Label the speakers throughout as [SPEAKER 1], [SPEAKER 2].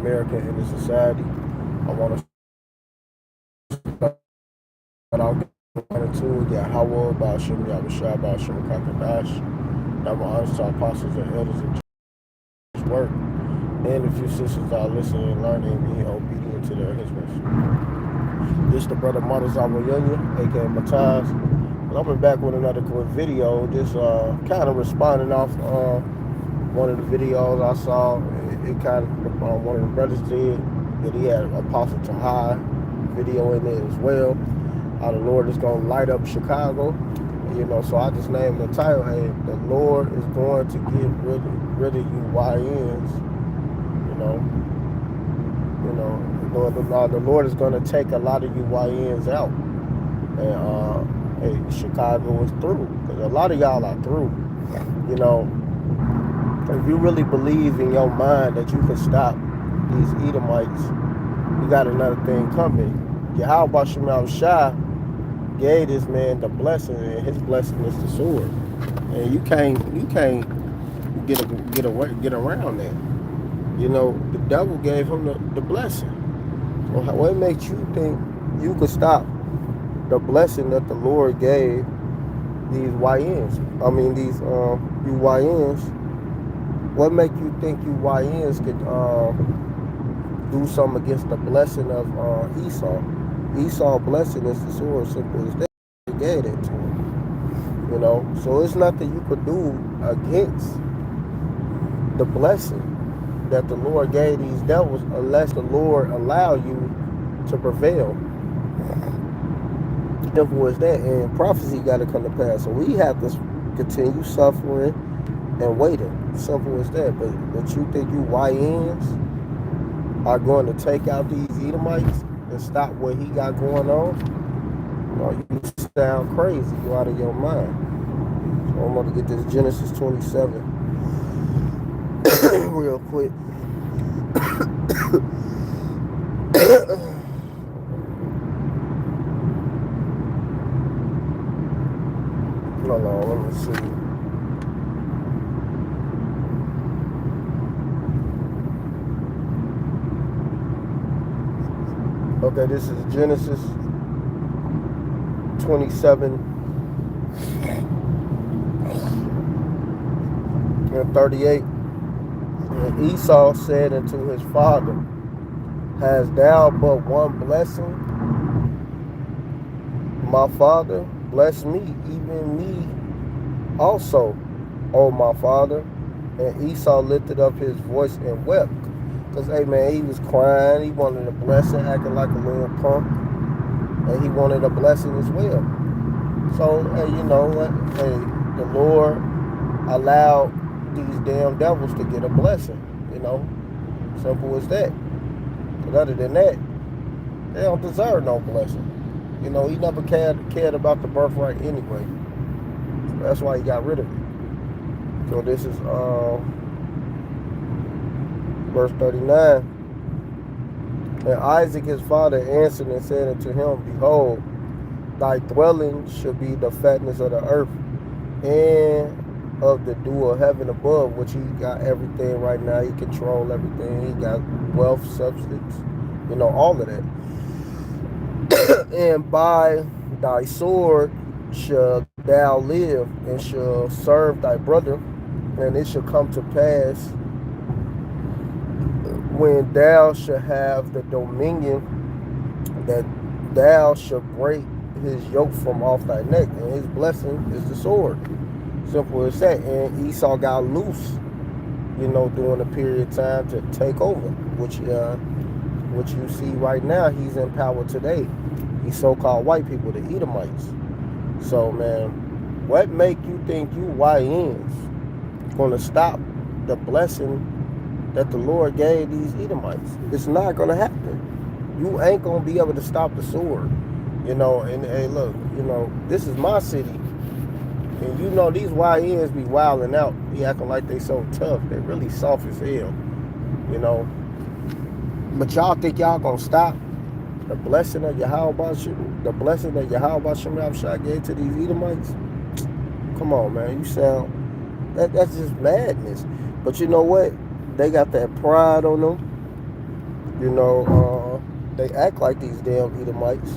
[SPEAKER 1] America and the society. I want to start out into YAHAWASHI, I'm honest to our apostles and elders in Jesus' work. And a few sisters are listening and learning and being obedient to their husbands. This the brother Martazawa Yunya, aka Mataz. And I'm back with another quick video, just kind of responding off one of the videos I saw. It kind of one of the brothers did, that he had Apostle Tahai video in there as well. How the Lord is going to light up Chicago. So I just named the title, hey, the Lord is going to get rid of you YNs. The Lord is going to take a lot of you YNs out. And hey, Chicago is through, because a lot of y'all are through. If you really believe in your mind that you can stop these Edomites, you got another thing coming. YAHAWASHI gave this man the blessing, and his blessing is the sword. And you can't get around that. The devil gave him the blessing. Well, what makes you think you could stop the blessing that the Lord gave these YNs? I mean, these you YNs. What make you think you YNs could do something against the blessing of Esau? Esau's blessing is the sword, simple as that. He gave it to him. So it's nothing you could do against the blessing that the Lord gave these devils, unless the Lord allow you to prevail. Simple as that. And prophecy got to come to pass. So we have to continue suffering and waiting. Simple as that. But you think you YNs are going to take out these Edomites and stop what he got going on? No, you sound crazy. You out of your mind. So I'm going to get this Genesis 27 real quick. Hold on, let me see. Okay, this is Genesis 27 and 38. And Esau said unto his father, hast thou but one blessing? My father, bless me, even me also, O my father. And Esau lifted up his voice and wept. Because, hey, man, he was crying. He wanted a blessing, acting like a little punk. And he wanted a blessing as well. So, hey, you know what? Hey, the Lord allowed these damn devils to get a blessing. Simple as that. But other than that, they don't deserve no blessing. He never cared about the birthright anyway. So that's why he got rid of it. So this is verse 39. And Isaac his father answered and said unto him, behold, thy dwelling shall be the fatness of the earth, and of the dew of heaven above, which he got everything right now. He control everything. He got wealth, substance, all of that. And by thy sword shall thou live, and shall serve thy brother. And it shall come to pass, when thou shalt have the dominion, that thou shalt break his yoke from off thy neck. And his blessing is the sword. Simple as that. And Esau got loose, during a period of time to take over, which you see right now. He's in power today. These so-called white people, the Edomites. So, man, what make you think you YNs going to stop the blessing that the Lord gave these Edomites? It's not going to happen. You ain't going to be able to stop the sword. And hey, look, this is my city. And these YNs be wilding out. Be acting like they so tough. They really soft as hell. But y'all think y'all gonna stop the blessing of YAHAWASHI, the blessing that YAHAWASHI gave to these Edomites? Come on, man. You sound, that's just madness. But you know what? They got that pride on them. You know, they act like these damn Edomites.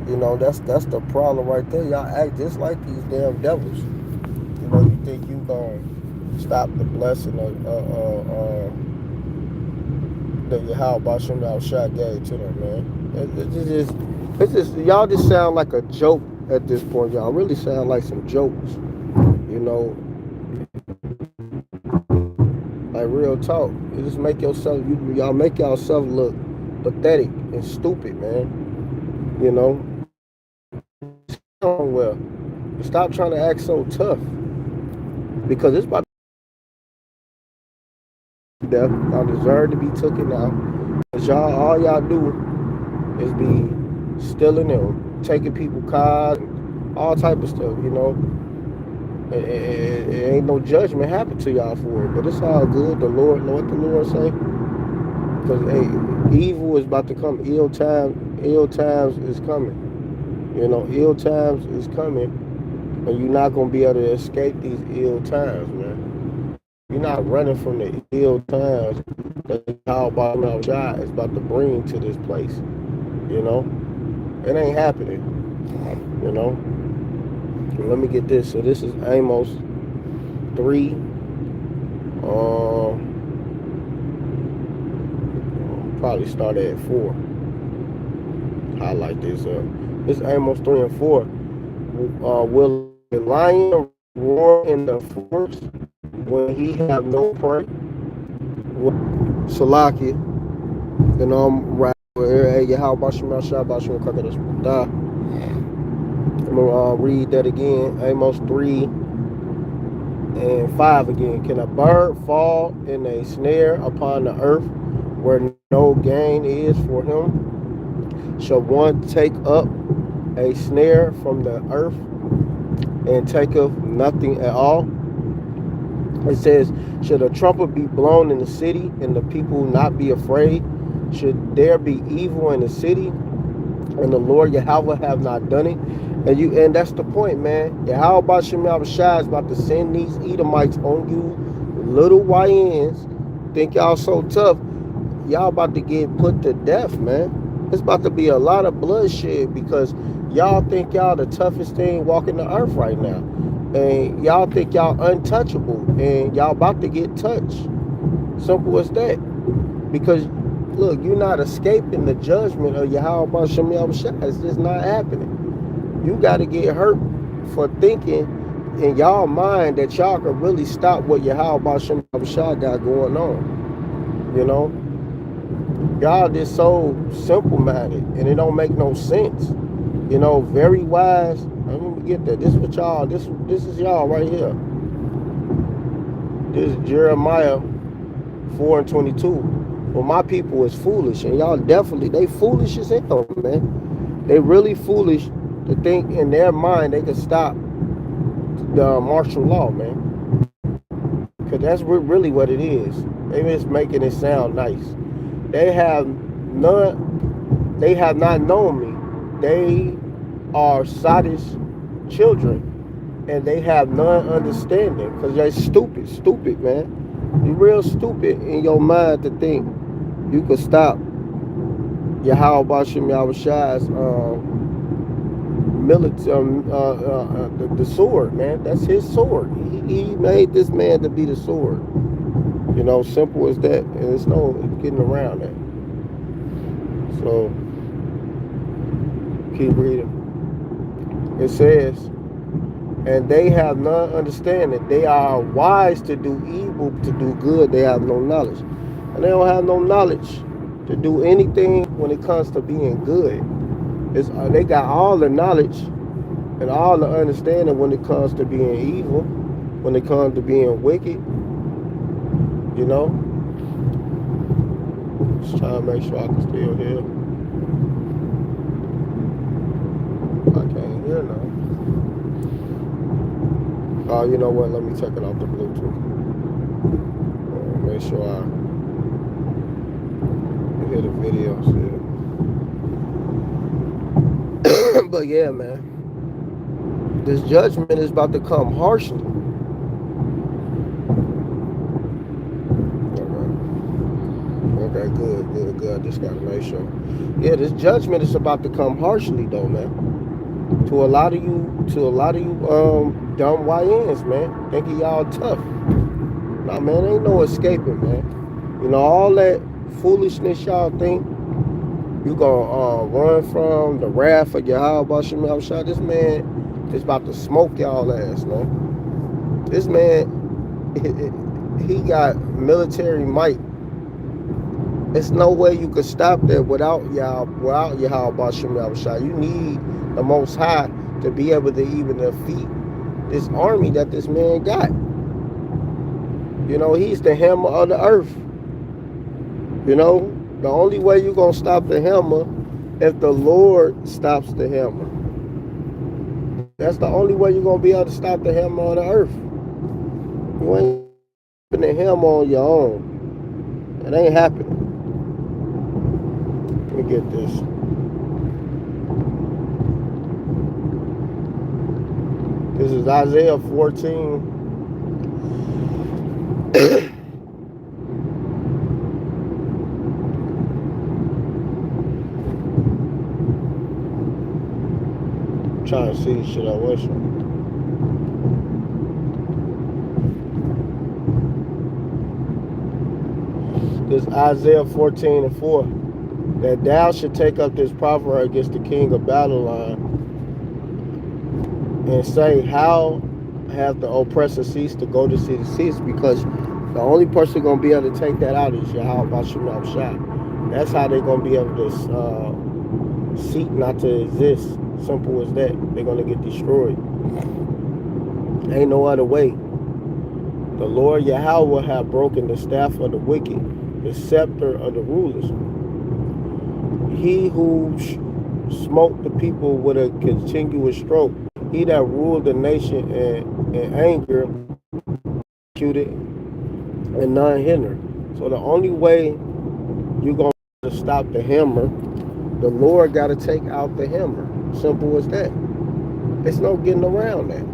[SPEAKER 1] You know, that's the problem right there. Y'all act just like these damn devils. You know, you think you gonna stop the blessing of that YAHAWASHI shot gave to them, man. It's just y'all just sound like a joke at this point. Y'all really sound like some jokes. You know, like real talk. You just make yourself y'all make yourself look pathetic and stupid, man. You know, well, stop trying to act so tough because it's about death. Y'all deserve to be taken out. Cause all y'all do is be stealing and taking people cars, and all type of stuff. You know, it ain't no judgment happen to y'all for it, but it's all good. The Lord, know what the Lord say? Because hey, evil is about to come. Ill times is coming. You know, ill times is coming, and you're not gonna be able to escape these ill times, man. You're not running from the ill times that how about shot is about to bring to this place. You know, it ain't happening. You know. Let me get this. So this is Amos 3. Probably start at 4. Highlight this up. This is Amos 3 and 4. Will a lion roar in the forest when he have no prey? Salaki. Then right here. How about you? I'm gonna read that again. Amos 3 and 5 again. Can a bird fall in a snare upon the earth where no gain is for him? Shall one take up a snare from the earth and taketh nothing at all? It says, should a trumpet be blown in the city and the people not be afraid? Should there be evil in the city and the Lord Yahweh have not done it? And that's the point, man. Yahweh Shai is about to send these Edomites on you, little YNs. Think y'all so tough. Y'all about to get put to death, man. It's about to be a lot of bloodshed because y'all think y'all the toughest thing walking the earth right now. And y'all think y'all untouchable. And y'all about to get touched. Simple as that. Because, look, you're not escaping the judgment of Yahweh Shai. It's just not happening. You got to get hurt for thinking in y'all mind that y'all can really stop what Yahweh Shai got going on. You know? Y'all just so simple-minded, and it don't make no sense. You know, very wise. Let me get that. This is what y'all. This is y'all right here. This is Jeremiah 4 and 22. Well, my people is foolish, and y'all definitely they foolish as hell, man. They really foolish to think in their mind they can stop the martial law, man. Because that's really what it is. They just making it sound nice. They have not known me. They are Sodom's children, and they have none understanding because they're stupid, man. You're real stupid in your mind to think you could stop Yahweh Shai's the sword, man. That's his sword. He made this man to be the sword. You know, simple as that. And there's no getting around that. So, keep reading. It says, and they have none understanding. They are wise to do evil, to do good. They have no knowledge. And they don't have no knowledge to do anything when it comes to being good. They got all the knowledge and all the understanding when it comes to being evil, when it comes to being wicked. You know? Just trying to make sure I can still hear. I can't hear now. Oh, you know what? Let me take it off the Bluetooth. Make sure I hear the video. But yeah, man. This judgment is about to come harshly. Okay, good. good. I just gotta make sure. Yeah, this judgment is about to come harshly, though, man. To a lot of you, dumb YNs, man, thinking y'all tough. Nah, man, ain't no escaping, man. You know all that foolishness y'all think you gonna run from the wrath of YAHAWASHI. This man is about to smoke y'all ass, man. This man, he got military might. There's no way you could stop that without YAHAWASHI. You need the Most High to be able to even defeat this army that this man got. You know, he's the hammer of the earth. You know, the only way you're going to stop the hammer if the Lord stops the hammer. That's the only way you're going to be able to stop the hammer on the earth. You ain't stopping the hammer on your own. It ain't happening. Let me get this. This is Isaiah 14. Trying to see the shit I wish on. This Isaiah 14:4. That thou should take up this proverb against the king of Babylon and say, how have the oppressor ceased to go to see the seats? Because the only person going to be able to take that out is YAHAWASHI. That's how they're going to be able to seek not to exist. Simple as that. They're going to get destroyed. Ain't no other way. The Lord Yahweh have broken the staff of the wicked, the scepter of the rulers. He who smote the people with a continuous stroke, he that ruled the nation in anger, executed and none hinder. So the only way you're going to stop the hammer, the Lord got to take out the hammer. Simple as that. It's no getting around that.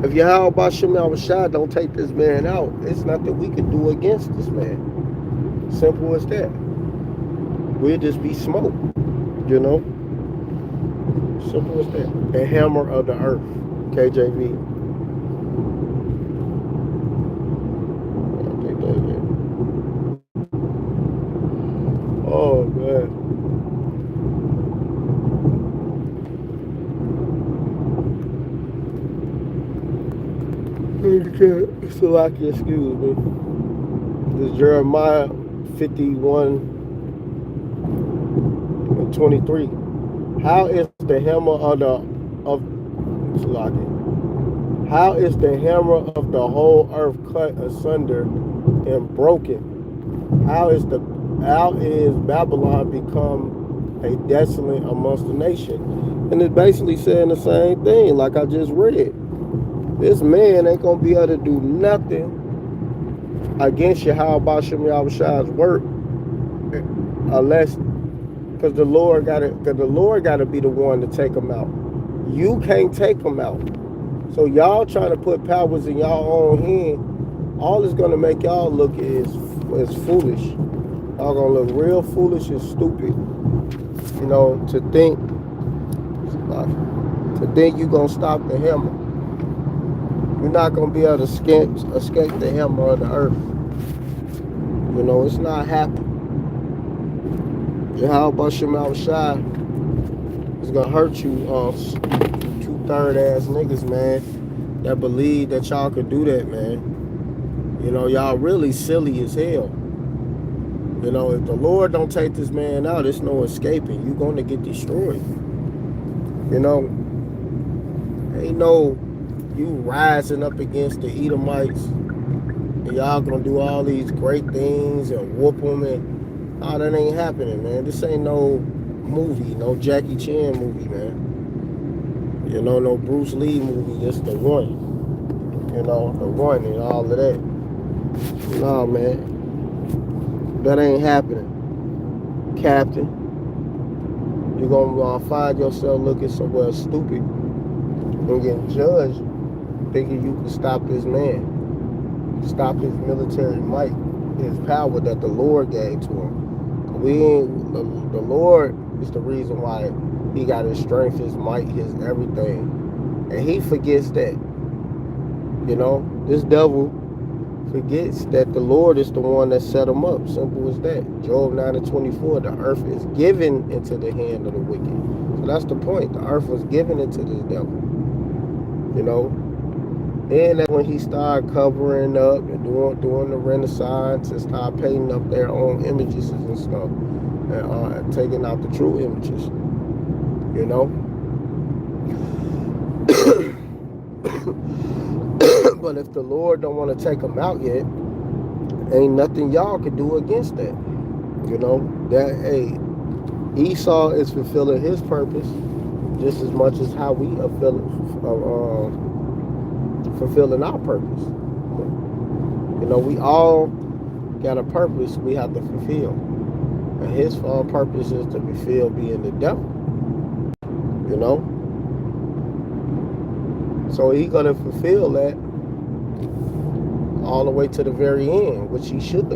[SPEAKER 1] If YAHAWASHI don't take this man out, it's nothing we can do against this man. Simple as that. We'll just be smoked, you know? Simple as that. The hammer of the earth. KJV. I think that's it. Oh, man. Salaki, excuse me. This is Jeremiah 51:23. How is the hammer of Salaki? How is the hammer of the whole earth cut asunder and broken? How is Babylon become a desolate amongst the nation? And it's basically saying the same thing, like I just read. This man ain't gonna be able to do nothing against YAHAWASHI's work, unless, because the Lord gotta be the one to take them out. You can't take them out. So y'all trying to put powers in y'all own hand. All it's gonna make y'all look is foolish. Y'all gonna look real foolish and stupid. You know, to think you gonna stop the hammer. You're not going to be able to escape the hammer of the earth. You know, it's not happening. YAHAWASHI is going to hurt you, 2/3 ass niggas, man, that believe that y'all could do that, man. You know, y'all really silly as hell. You know, if the Lord don't take this man out, there's no escaping. You're going to get destroyed. You know, ain't no... You rising up against the Edomites, and y'all gonna do all these great things and whoop them, and that ain't happening, man. This ain't no movie, no Jackie Chan movie, man. You know, no Bruce Lee movie. This the one. You know, the one and all of that. No, man, that ain't happening, Captain. You're gonna find yourself looking somewhere stupid and getting judged, thinking you can stop this man, stop his military might. his power that the Lord gave to him. We ain't, the Lord is the reason why he got his strength, his might, his everything. And he forgets that. This devil forgets that the Lord is the one that set him up. Simple as that. Job 9:24, the earth is given into the hand of the wicked. So that's the point. The earth was given into this devil. Then that's when he started covering up and doing the Renaissance and started painting up their own images and stuff. And taking out the true images. But if the Lord don't want to take them out yet, ain't nothing y'all can do against that. That, hey, Esau is fulfilling his purpose just as much as how we are fulfilling our purpose. We all got a purpose we have to fulfill. And his purpose is to fulfill being the devil. So he's going to fulfill that all the way to the very end, which he should,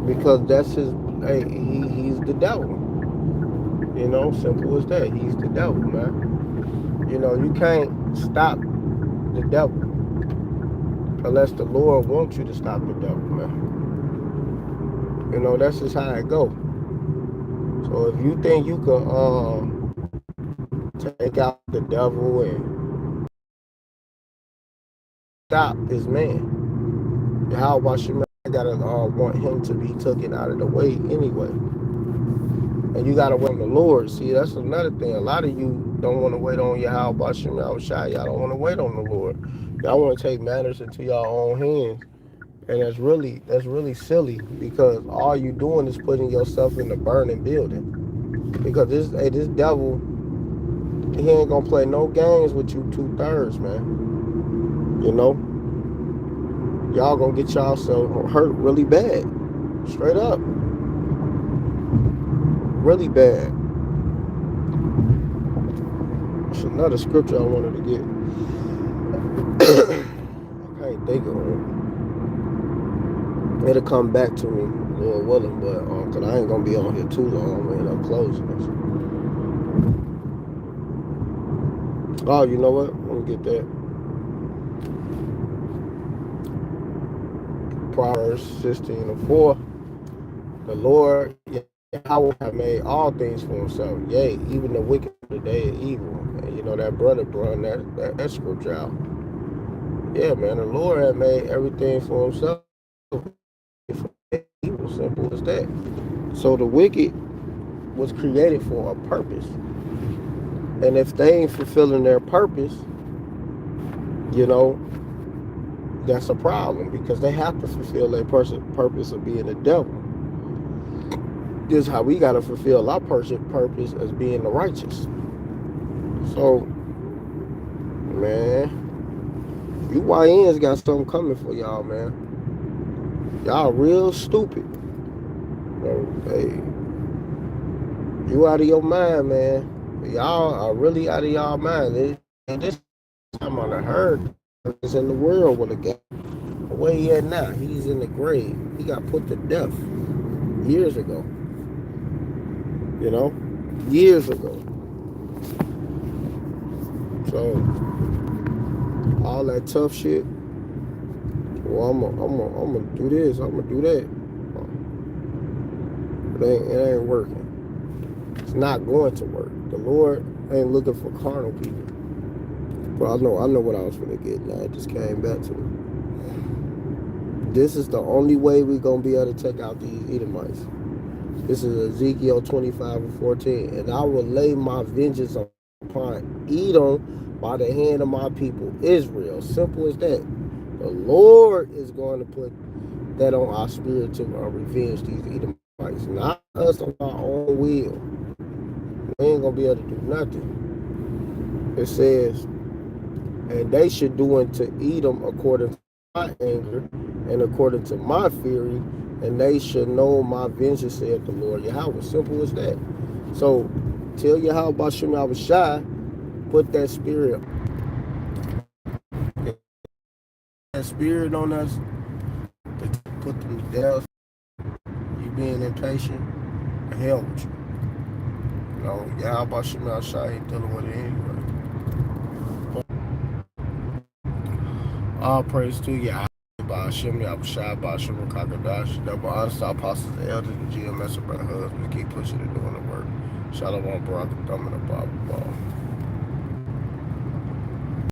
[SPEAKER 1] because that's his. Hey, he's the devil. Simple as that. He's the devil, man. You can't stop the devil unless the Lord wants you to stop the devil, man. That's just how it go. So if you think you can take out the devil and stop this man, YAHAWASHI, I gotta want him to be taken out of the way anyway. And you gotta wait on the Lord. See, that's another thing. A lot of you don't want to wait on YAHAWASHI. Y'all don't want to wait on the Lord. Y'all want to take matters into your own hands. And that's really silly, because all you doing is putting yourself in the burning building. Because this devil, he ain't gonna play no games with you 2/3, man. Y'all gonna get yourself hurt really bad. Straight up. Really bad. That's another scripture I wanted to get. I can't think of it. It'll come back to me, Lord willing, but cause I ain't gonna be on here too long, man. I'm closing this. Oh, you know what? Let me get that. Proverbs 16:4. The Lord Yahweh have made all things for himself. Yea, even the wicked the day of evil. And that brother brought that scripture out. Yeah, man, the Lord had made everything for himself. Evil, simple as that. So the wicked was created for a purpose. And if they ain't fulfilling their purpose, that's a problem, because they have to fulfill their purpose of being the devil. This is how we got to fulfill our purpose as being the righteous. So, man, you YNs got something coming for y'all, man. Y'all real stupid. Hey, you out of your mind, man. Y'all are really out of y'all mind. And this time on the herd is in the world with a guy. Where he at now? He's in the grave. He got put to death years ago. Years ago. So all that tough shit. Well, I'm gonna do this. I'm gonna do that. It ain't working. It's not going to work. The Lord ain't looking for carnal people. But I know what I was gonna get. Now it just came back to me. This is the only way we're gonna be able to take out these Edomites. This is Ezekiel 25:14. And I will lay my vengeance upon Edom by the hand of my people Israel. Simple as that. The Lord is going to put that on our spirit to revenge these Edomites. Not us on our own will. We ain't going to be able to do nothing. It says, and they should do unto Edom according to my anger and according to my fury, and they should know my vengeance, saith the Lord Yahweh. Simple as that. So tell YAHAWASHI, put that spirit on us, put them down. being impatient, the hell with you. You know, YAHAWASHI ain't dealing with it anyway. All praise to Yah. By Hashem, YAHAWASHI, by Hashem, Kakadash, double honest apostles, the elders, and GMS, and brother husbands, keep pushing and doing the work. Shalom, Barak, Thumb, and the Bible.